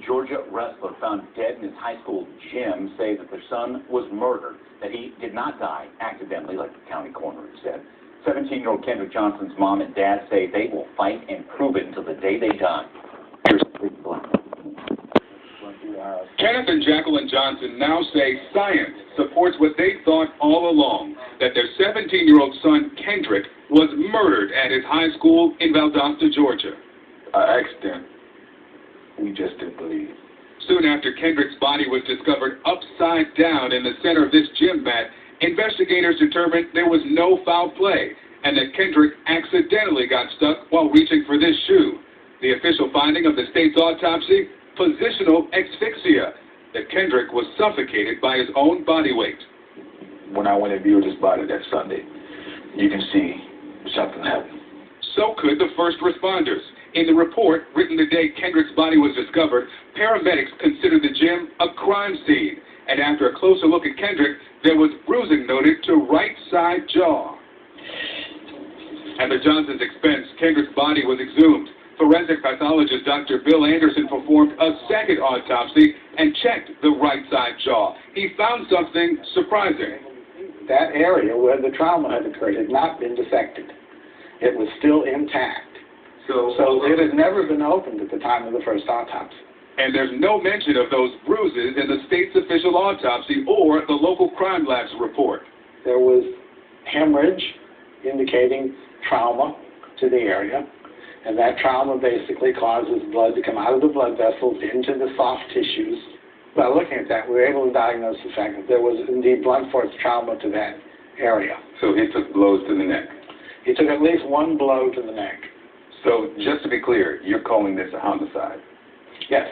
Georgia wrestler found dead in his high school gym say that their son was murdered, that he did not die accidentally, like the county coroner said. 17-year-old Kendrick Johnson's mom and dad say they will fight and prove it until the day they die. Here's Rick Black. Kenneth and Jacqueline Johnson now say science supports what they thought all along, that their 17-year-old son, Kendrick, was murdered at his high school in Valdosta, Georgia. I asked them. We just didn't believe. Soon after Kendrick's body was discovered upside down in the center of this gym mat, investigators determined there was no foul play and that Kendrick accidentally got stuck while reaching for this shoe. The official finding of the state's autopsy? Positional asphyxia, that Kendrick was suffocated by his own body weight. When I went and viewed his body that Sunday, you can see something happened. So could the first responders. In the report, written the day Kendrick's body was discovered, paramedics considered the gym a crime scene. And after a closer look at Kendrick, there was bruising noted to right side jaw. At the Johnsons' expense, Kendrick's body was exhumed. Forensic pathologist Dr. Bill Anderson performed a second autopsy and checked the right side jaw. He found something surprising. That area where the trauma had occurred had not been dissected. It was still intact. So it had never been opened at the time of the first autopsy. And there's no mention of those bruises in the state's official autopsy or the local crime lab's report. There was hemorrhage indicating trauma to the area, and that trauma basically causes blood to come out of the blood vessels into the soft tissues. By looking at that, we were able to diagnose the fact that there was indeed blunt force trauma to that area. So he took blows to the neck? He took at least one blow to the neck. So just to be clear, you're calling this a homicide? Yes.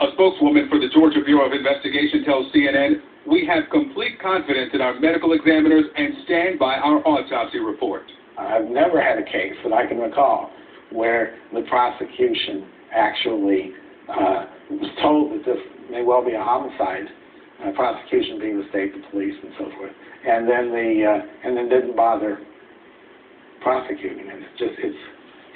A spokeswoman for the Georgia Bureau of Investigation tells CNN, "We have complete confidence in our medical examiners and stand by our autopsy report." I've never had a case that I can recall where the prosecution actually was told that this may well be a homicide, prosecution being the state, the police, and so forth, and then didn't bother prosecuting it.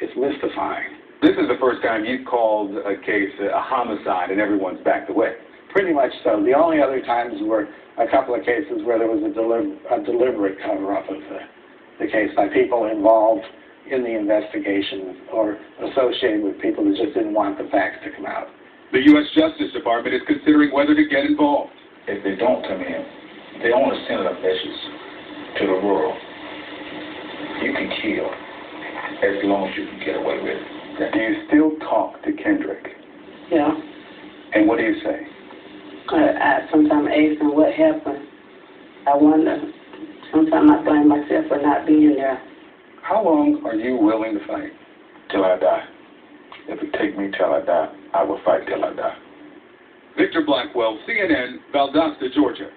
It's mystifying. This is the first time you've called a case a homicide and everyone's backed away. Pretty much so. The only other times were a couple of cases where there was a deliberate cover-up of the case by people involved in the investigation or associated with people who just didn't want the facts to come out. The U.S. Justice Department is considering whether to get involved. If they don't come in, they don't want to send a message to the world. You can kill as long as you can get away with it. Do you still talk to Kendrick? Yeah. And what do you say? I sometimes ask him what happened. I wonder. Sometimes I blame myself for not being there. How long are you willing to fight? Till I die. If it take me till I die, I will fight till I die. Victor Blackwell, CNN, Valdosta, Georgia.